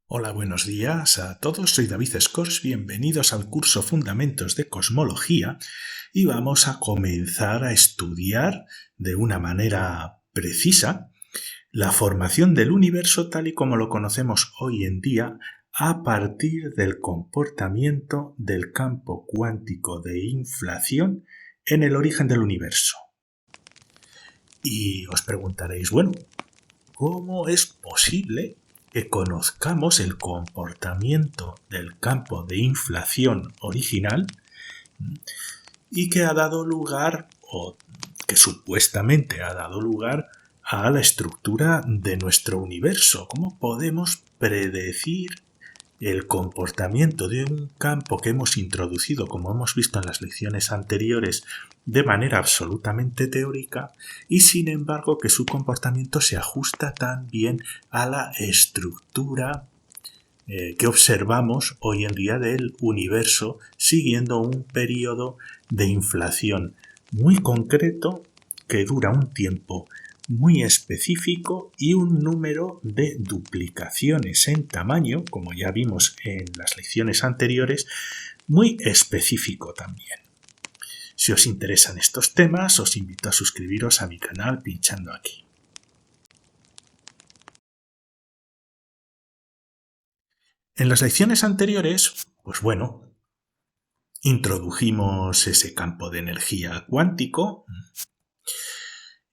Hola, buenos días a todos. Soy David Scors. Bienvenidos al curso Fundamentos de Cosmología y vamos a comenzar a estudiar de una manera precisa la formación del universo tal y como lo conocemos hoy en día a partir del comportamiento del campo cuántico de inflación en el origen del universo. Y os preguntaréis, bueno, ¿cómo es posible que conozcamos el comportamiento del campo de inflación original y que ha dado lugar, o que supuestamente ha dado lugar, a la estructura de nuestro universo? ¿Cómo podemos predecir el comportamiento de un campo que hemos introducido, como hemos visto en las lecciones anteriores, de manera absolutamente teórica, y sin embargo que su comportamiento se ajusta también a la estructura que observamos hoy en día del universo, siguiendo un periodo de inflación muy concreto que dura un tiempo muy específico y un número de duplicaciones en tamaño, como ya vimos en las lecciones anteriores, muy específico también. Si os interesan estos temas, os invito a suscribiros a mi canal pinchando aquí. En las lecciones anteriores, introdujimos ese campo de energía cuántico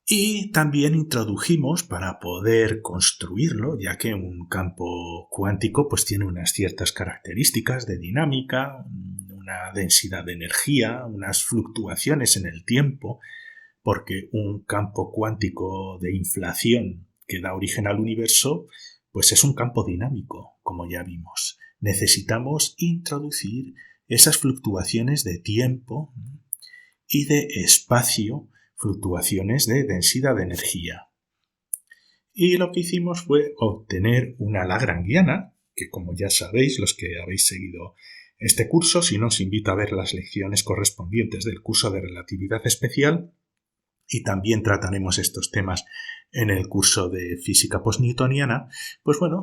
y también introdujimos, para poder construirlo, ya que un campo cuántico tiene unas ciertas características de dinámica, una densidad de energía, unas fluctuaciones en el tiempo, porque un campo cuántico de inflación que da origen al universo, es un campo dinámico, como ya vimos. Necesitamos introducir esas fluctuaciones de tiempo y de espacio, fluctuaciones de densidad de energía. Y lo que hicimos fue obtener una lagrangiana, que como ya sabéis, los que habéis seguido este curso, si no os invito a ver las lecciones correspondientes del curso de relatividad especial, y también trataremos estos temas en el curso de física postnewtoniana.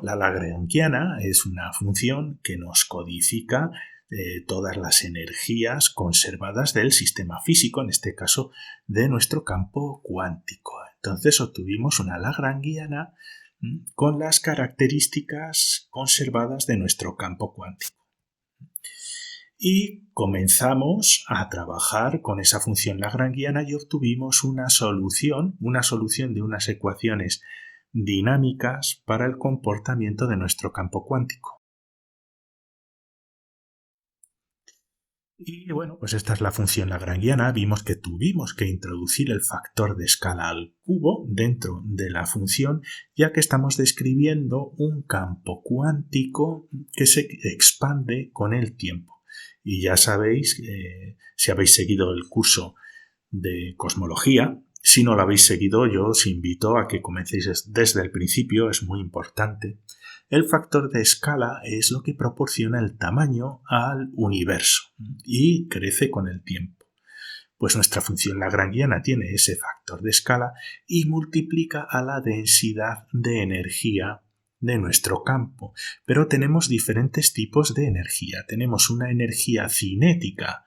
La lagrangiana es una función que nos codifica todas las energías conservadas del sistema físico, en este caso de nuestro campo cuántico. Entonces obtuvimos una lagrangiana con las características conservadas de nuestro campo cuántico. Y comenzamos a trabajar con esa función lagrangiana y obtuvimos una solución de unas ecuaciones dinámicas para el comportamiento de nuestro campo cuántico. Y esta es la función lagrangiana. Vimos que tuvimos que introducir el factor de escala al cubo dentro de la función, ya que estamos describiendo un campo cuántico que se expande con el tiempo. Y ya sabéis, si habéis seguido el curso de cosmología, si no lo habéis seguido, yo os invito a que comencéis desde el principio, es muy importante. El factor de escala es lo que proporciona el tamaño al universo y crece con el tiempo. Nuestra función lagrangiana tiene ese factor de escala y multiplica a la densidad de energía de nuestro campo. Pero tenemos diferentes tipos de energía. Tenemos una energía cinética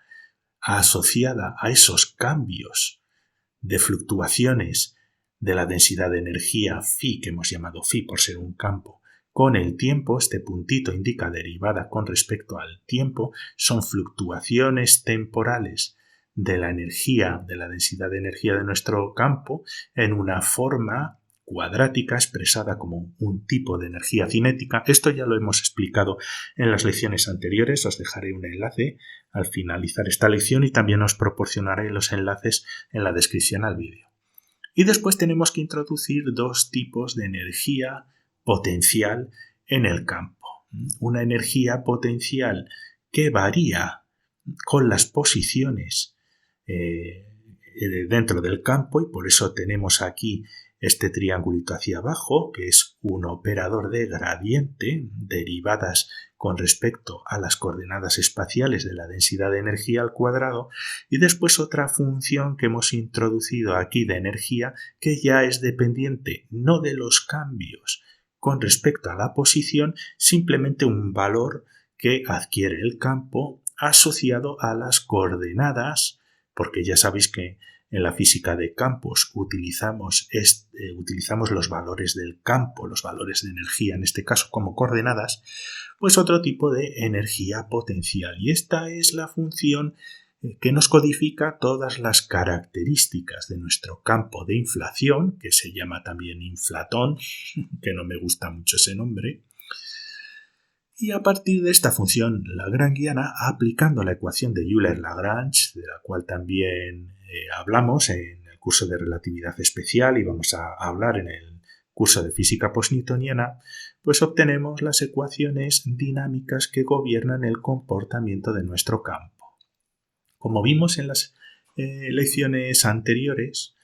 asociada a esos cambios de fluctuaciones de la densidad de energía phi, que hemos llamado phi por ser un campo, con el tiempo. Este puntito indica derivada con respecto al tiempo. Son fluctuaciones temporales de la energía, de la densidad de energía de nuestro campo, en una forma cuadrática expresada como un tipo de energía cinética. Esto ya lo hemos explicado en las lecciones anteriores. Os dejaré un enlace al finalizar esta lección y también os proporcionaré los enlaces en la descripción al vídeo. Y después tenemos que introducir dos tipos de energía potencial en el campo. Una energía potencial que varía con las posiciones dentro del campo, y por eso tenemos aquí este triangulito hacia abajo, que es un operador de gradiente, derivadas con respecto a las coordenadas espaciales de la densidad de energía al cuadrado, y después otra función que hemos introducido aquí de energía, que ya es dependiente no de los cambios con respecto a la posición, simplemente un valor que adquiere el campo asociado a las coordenadas, porque ya sabéis que en la física de campos utilizamos los valores del campo, los valores de energía, en este caso como coordenadas, pues otro tipo de energía potencial. Y esta es la función que nos codifica todas las características de nuestro campo de inflación, que se llama también inflatón, que no me gusta mucho ese nombre. Y a partir de esta función lagrangiana, aplicando la ecuación de Euler-Lagrange, de la cual también hablamos en el curso de relatividad especial y vamos a hablar en el curso de física postnewtoniana, pues obtenemos las ecuaciones dinámicas que gobiernan el comportamiento de nuestro campo. Como vimos en las lecciones anteriores,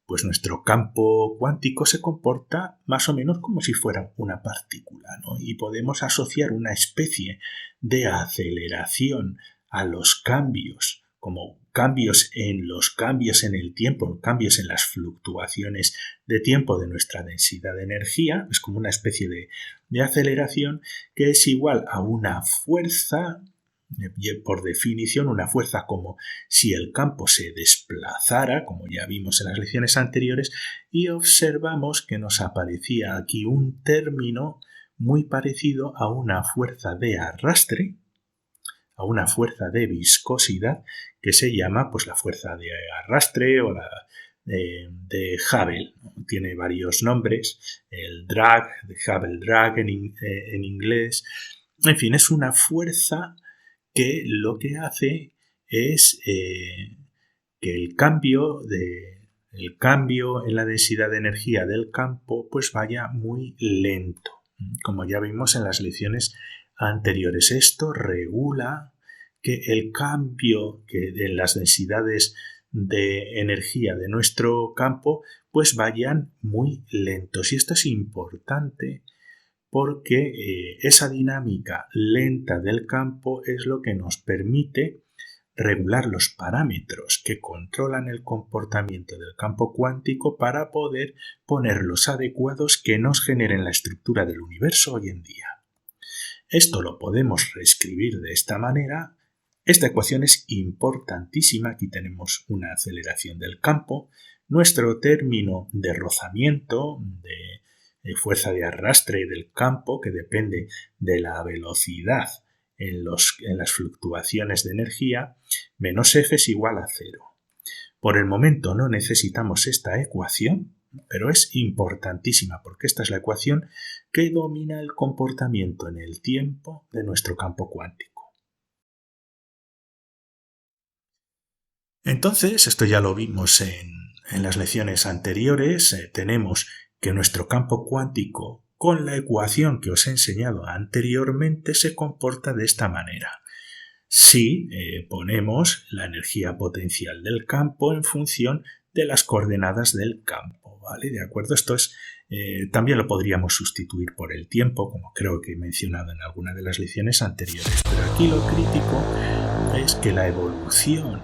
pues nuestro campo cuántico se comporta más o menos como si fuera una partícula, ¿no? Y podemos asociar una especie de aceleración a los cambios, como cambios en el tiempo, cambios en las fluctuaciones de tiempo de nuestra densidad de energía, es como una especie de aceleración que es igual a una fuerza, por definición, una fuerza como si el campo se desplazara, como ya vimos en las lecciones anteriores, y observamos que nos aparecía aquí un término muy parecido a una fuerza de arrastre, a una fuerza de viscosidad, que se llama pues la fuerza de arrastre o la de Hubble. Tiene varios nombres, el drag, de Hubble drag en inglés. En fin, es una fuerza que lo que hace es que el cambio en la densidad de energía del campo pues vaya muy lento. Como ya vimos en las lecciones anteriores, esto regula que el cambio en las densidades de energía de nuestro campo pues vayan muy lentos. Y esto es importante porque esa dinámica lenta del campo es lo que nos permite regular los parámetros que controlan el comportamiento del campo cuántico para poder poner los adecuados que nos generen la estructura del universo hoy en día. Esto lo podemos reescribir de esta manera. Esta ecuación es importantísima. Aquí tenemos una aceleración del campo. Nuestro término de rozamiento, de fuerza de arrastre del campo, que depende de la velocidad en las fluctuaciones de energía, menos F es igual a 0. Por el momento no necesitamos esta ecuación, pero es importantísima porque esta es la ecuación que domina el comportamiento en el tiempo de nuestro campo cuántico. Entonces, esto ya lo vimos en las lecciones anteriores, tenemos que nuestro campo cuántico, con la ecuación que os he enseñado anteriormente, se comporta de esta manera. Si ponemos la energía potencial del campo en función de las coordenadas del campo, ¿vale? ¿De acuerdo? Esto es, también lo podríamos sustituir por el tiempo, como creo que he mencionado en alguna de las lecciones anteriores, pero aquí lo crítico es que la evolución,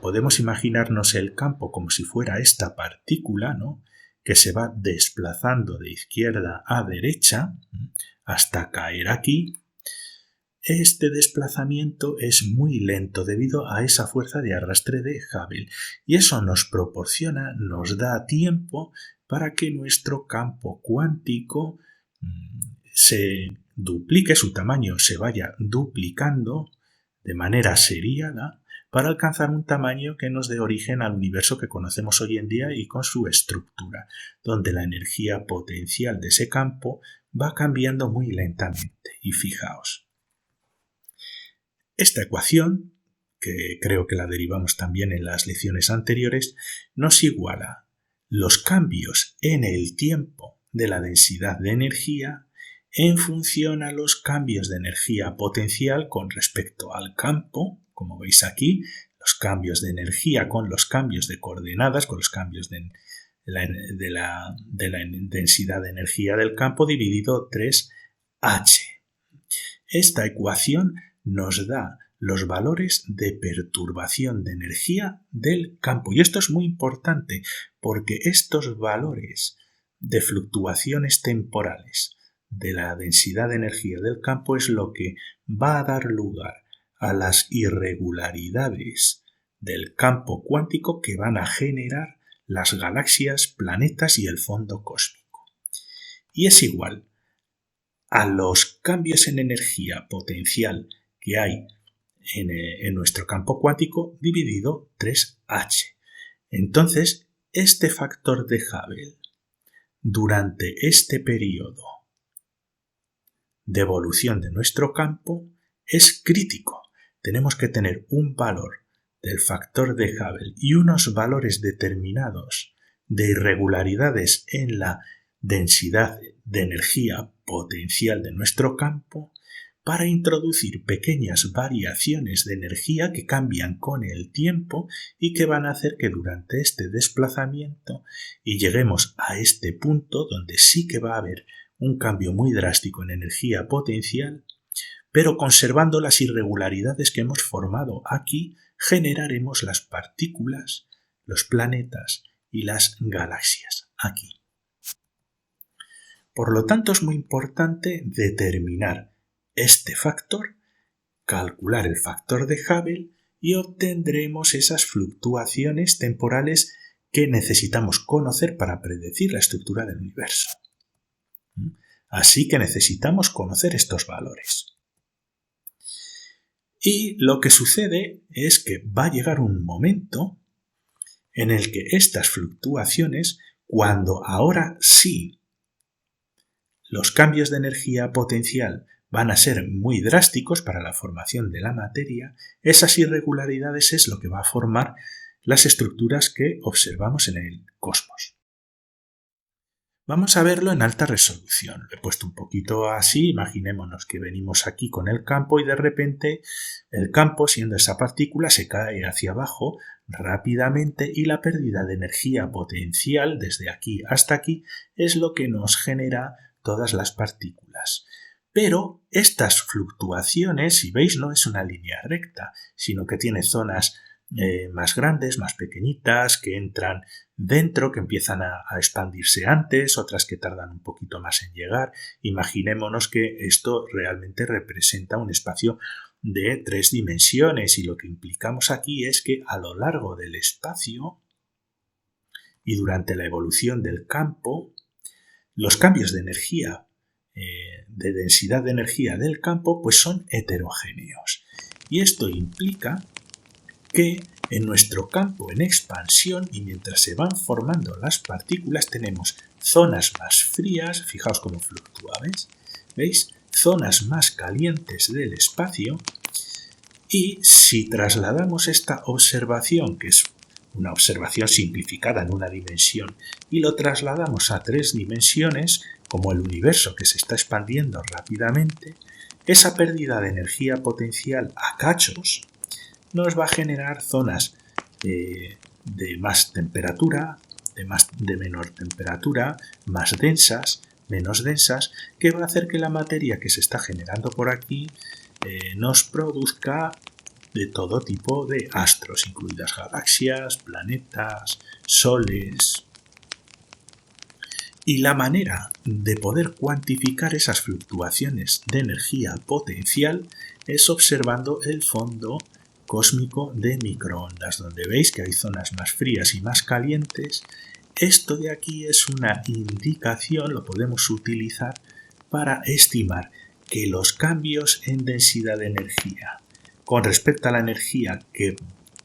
podemos imaginarnos el campo como si fuera esta partícula, ¿no?, que se va desplazando de izquierda a derecha hasta caer aquí. Este desplazamiento es muy lento debido a esa fuerza de arrastre de Hubble y eso nos da tiempo para que nuestro campo cuántico se duplique, su tamaño se vaya duplicando de manera seriada para alcanzar un tamaño que nos dé origen al universo que conocemos hoy en día y con su estructura, donde la energía potencial de ese campo va cambiando muy lentamente. Y fijaos, esta ecuación, que creo que la derivamos también en las lecciones anteriores, nos iguala los cambios en el tiempo de la densidad de energía en función a los cambios de energía potencial con respecto al campo, como veis aquí, los cambios de energía con los cambios de coordenadas, con los cambios de la densidad de energía del campo dividido 3h. Esta ecuación nos da los valores de perturbación de energía del campo. Y esto es muy importante porque estos valores de fluctuaciones temporales de la densidad de energía del campo es lo que va a dar lugar a las irregularidades del campo cuántico que van a generar las galaxias, planetas y el fondo cósmico. Y es igual a los cambios en energía potencial que hay en nuestro campo cuántico dividido 3h. Entonces, este factor de Hubble durante este periodo de evolución de nuestro campo es crítico. Tenemos que tener un valor del factor de Hubble y unos valores determinados de irregularidades en la densidad de energía potencial de nuestro campo para introducir pequeñas variaciones de energía que cambian con el tiempo y que van a hacer que durante este desplazamiento y lleguemos a este punto donde sí que va a haber un cambio muy drástico en energía potencial, pero conservando las irregularidades que hemos formado aquí, generaremos las partículas, los planetas y las galaxias aquí. Por lo tanto, es muy importante determinar este factor, calcular el factor de Hubble y obtendremos esas fluctuaciones temporales que necesitamos conocer para predecir la estructura del universo. Así que necesitamos conocer estos valores. Y lo que sucede es que va a llegar un momento en el que estas fluctuaciones, cuando ahora sí los cambios de energía potencial van a ser muy drásticos para la formación de la materia, esas irregularidades es lo que va a formar las estructuras que observamos en el cosmos. Vamos a verlo en alta resolución. Lo he puesto un poquito así, imaginémonos que venimos aquí con el campo y de repente el campo, siendo esa partícula, se cae hacia abajo rápidamente y la pérdida de energía potencial desde aquí hasta aquí es lo que nos genera todas las partículas. Pero estas fluctuaciones, si veis, no es una línea recta, sino que tiene zonas más grandes, más pequeñitas, que entran dentro, que empiezan a expandirse antes, otras que tardan un poquito más en llegar. Imaginémonos que esto realmente representa un espacio de 3 dimensiones y lo que implicamos aquí es que a lo largo del espacio y durante la evolución del campo, los cambios de energía, de densidad de energía del campo, pues son heterogéneos. Y esto implica que en nuestro campo en expansión y mientras se van formando las partículas tenemos zonas más frías, fijaos cómo fluctúa, ¿veis? Zonas más calientes del espacio y si trasladamos esta observación, que es una observación simplificada en una dimensión, y lo trasladamos a 3 dimensiones, como el universo que se está expandiendo rápidamente, esa pérdida de energía potencial a cachos nos va a generar zonas de más temperatura, de menor temperatura, más densas, menos densas, que va a hacer que la materia que se está generando por aquí nos produzca de todo tipo de astros, incluidas galaxias, planetas, soles. Y la manera de poder cuantificar esas fluctuaciones de energía potencial es observando el fondo cósmico de microondas, donde veis que hay zonas más frías y más calientes. Esto de aquí es una indicación, lo podemos utilizar para estimar que los cambios en densidad de energía con respecto a la energía que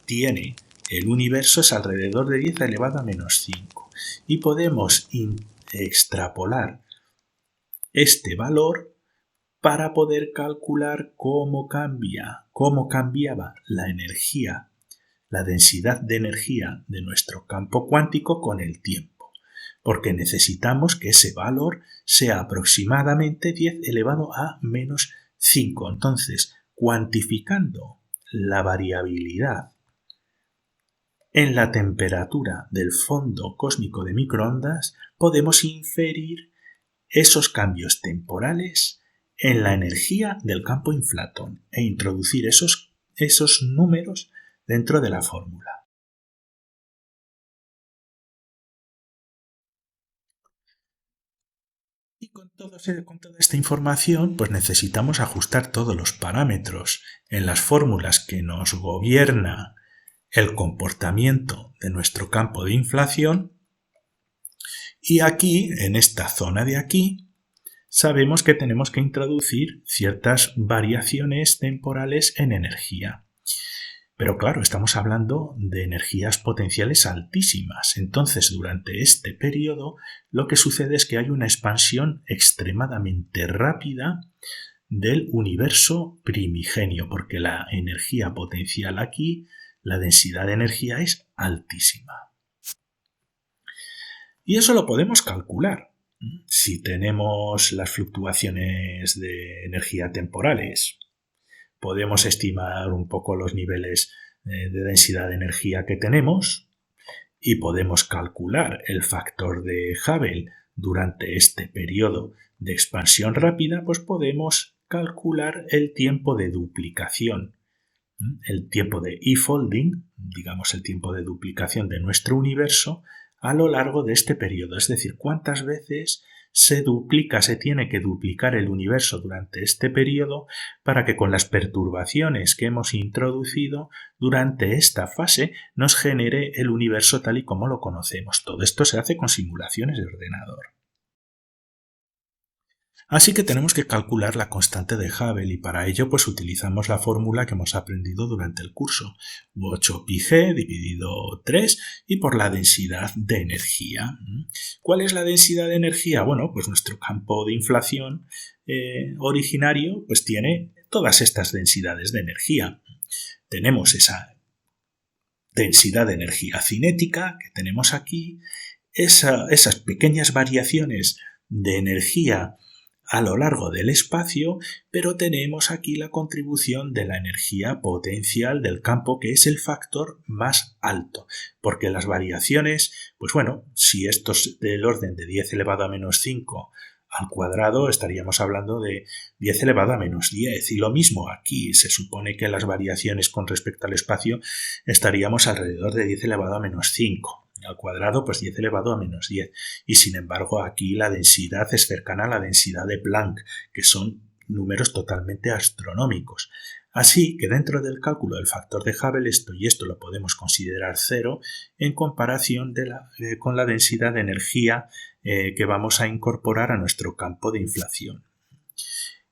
tiene el universo es alrededor de 10 elevado a menos 5 y podemos extrapolar este valor para poder calcular cómo cambiaba la energía, la densidad de energía de nuestro campo cuántico con el tiempo, porque necesitamos que ese valor sea aproximadamente 10 elevado a menos 5. Entonces, cuantificando la variabilidad en la temperatura del fondo cósmico de microondas, podemos inferir esos cambios temporales en la energía del campo inflatón e introducir esos números dentro de la fórmula. Con toda esta información, pues necesitamos ajustar todos los parámetros en las fórmulas que nos gobierna el comportamiento de nuestro campo de inflación. Y aquí, en esta zona de aquí, sabemos que tenemos que introducir ciertas variaciones temporales en energía. Pero claro, estamos hablando de energías potenciales altísimas. Entonces, durante este periodo, lo que sucede es que hay una expansión extremadamente rápida del universo primigenio, porque la energía potencial aquí, la densidad de energía es altísima. Y eso lo podemos calcular. Si tenemos las fluctuaciones de energía temporales, podemos estimar un poco los niveles de densidad de energía que tenemos y podemos calcular el factor de Hubble durante este periodo de expansión rápida, pues podemos calcular el tiempo de duplicación, el tiempo de e-folding, digamos el tiempo de duplicación de nuestro universo a lo largo de este periodo, es decir, cuántas veces se tiene que duplicar el universo durante este periodo para que con las perturbaciones que hemos introducido durante esta fase nos genere el universo tal y como lo conocemos. Todo esto se hace con simulaciones de ordenador. Así que tenemos que calcular la constante de Hubble y para ello pues utilizamos la fórmula que hemos aprendido durante el curso, U8πg dividido 3 y por la densidad de energía. ¿Cuál es la densidad de energía? Bueno, pues nuestro campo de inflación originario pues tiene todas estas densidades de energía. Tenemos esa densidad de energía cinética que tenemos aquí, esas pequeñas variaciones de energía a lo largo del espacio, pero tenemos aquí la contribución de la energía potencial del campo, que es el factor más alto, porque las variaciones, pues bueno, si esto es del orden de 10 elevado a menos 5 al cuadrado, estaríamos hablando de 10 elevado a menos 10, y lo mismo aquí, se supone que las variaciones con respecto al espacio estaríamos alrededor de 10 elevado a menos 5. Al cuadrado, pues 10 elevado a menos 10. Y sin embargo, aquí la densidad es cercana a la densidad de Planck, que son números totalmente astronómicos. Así que dentro del cálculo del factor de Hubble, esto lo podemos considerar cero en comparación con la densidad de energía que vamos a incorporar a nuestro campo de inflación.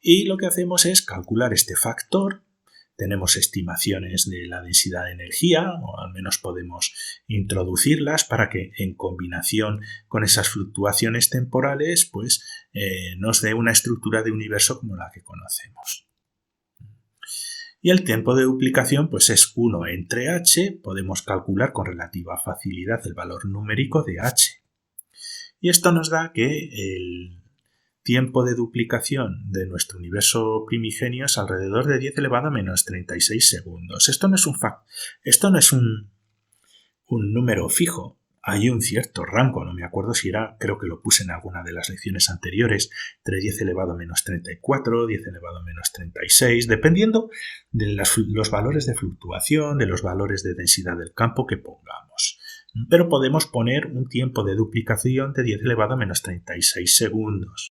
Y lo que hacemos es calcular este factor. Tenemos estimaciones de la densidad de energía, o al menos podemos introducirlas para que en combinación con esas fluctuaciones temporales pues, nos dé una estructura de universo como la que conocemos. Y el tiempo de duplicación pues, es 1 entre h, podemos calcular con relativa facilidad el valor numérico de h. Y esto nos da que el tiempo de duplicación de nuestro universo primigenio es alrededor de 10 elevado a menos 36 segundos. Esto no es un número fijo. Hay un cierto rango, no me acuerdo si era, creo que lo puse en alguna de las lecciones anteriores, entre 10 elevado a menos 34, 10 elevado a menos 36, dependiendo de los valores de fluctuación, de los valores de densidad del campo que pongamos. Pero podemos poner un tiempo de duplicación de 10 elevado a menos 36 segundos.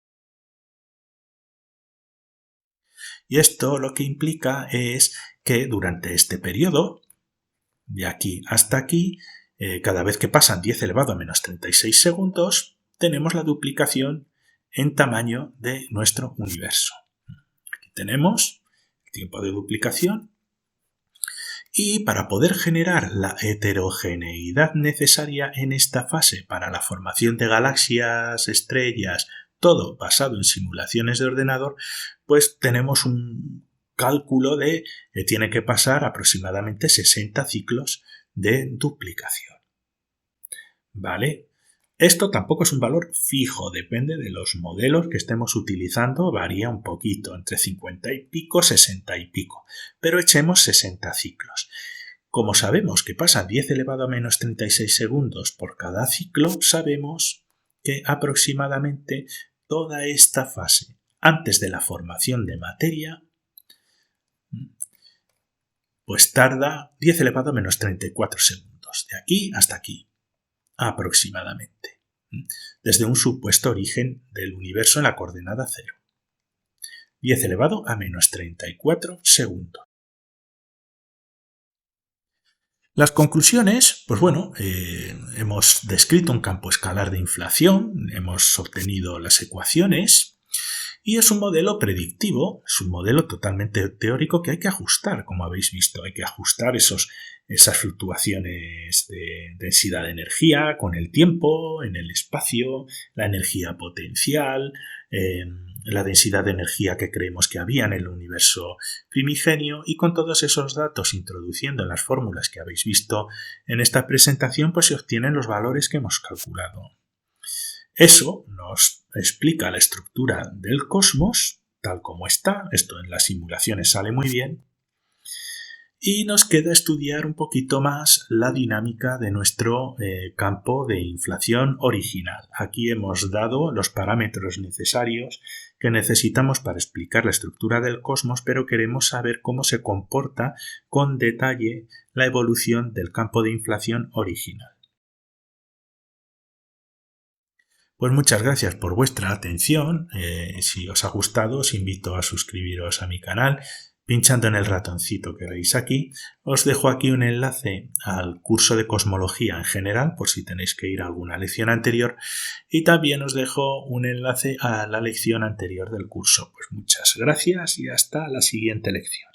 Y esto lo que implica es que durante este periodo, de aquí hasta aquí, cada vez que pasan 10 elevado a menos 36 segundos, tenemos la duplicación en tamaño de nuestro universo. Aquí tenemos el tiempo de duplicación. Y para poder generar la heterogeneidad necesaria en esta fase para la formación de galaxias, estrellas, todo basado en simulaciones de ordenador, pues tenemos un cálculo de que tiene que pasar aproximadamente 60 ciclos de duplicación. ¿Vale? Esto tampoco es un valor fijo, depende de los modelos que estemos utilizando, varía un poquito, entre 50 y pico, 60 y pico, pero echemos 60 ciclos. Como sabemos que pasa 10 elevado a menos 36 segundos por cada ciclo, sabemos que aproximadamente toda esta fase, antes de la formación de materia, pues tarda 10 elevado a menos 34 segundos, de aquí hasta aquí, aproximadamente. desde un supuesto origen del universo en la coordenada 0. 10 elevado a menos 34 segundos. Las conclusiones, pues bueno, hemos descrito un campo escalar de inflación, hemos obtenido las ecuaciones y es un modelo predictivo, es un modelo totalmente teórico que hay que ajustar, como habéis visto, hay que ajustar esas fluctuaciones de densidad de energía con el tiempo, en el espacio, la energía potencial, la densidad de energía que creemos que había en el universo primigenio, y con todos esos datos introduciendo en las fórmulas que habéis visto en esta presentación, pues se obtienen los valores que hemos calculado. Eso nos explica la estructura del cosmos tal como está, esto en las simulaciones sale muy bien, y nos queda estudiar un poquito más la dinámica de nuestro campo de inflación original. Aquí hemos dado los parámetros necesarios que necesitamos para explicar la estructura del cosmos, pero queremos saber cómo se comporta con detalle la evolución del campo de inflación original. Pues muchas gracias por vuestra atención. Si os ha gustado, os invito a suscribiros a mi canal pinchando en el ratoncito que veis aquí. Os dejo aquí un enlace al curso de cosmología en general, por si tenéis que ir a alguna lección anterior, y también os dejo un enlace a la lección anterior del curso. Pues muchas gracias y hasta la siguiente lección.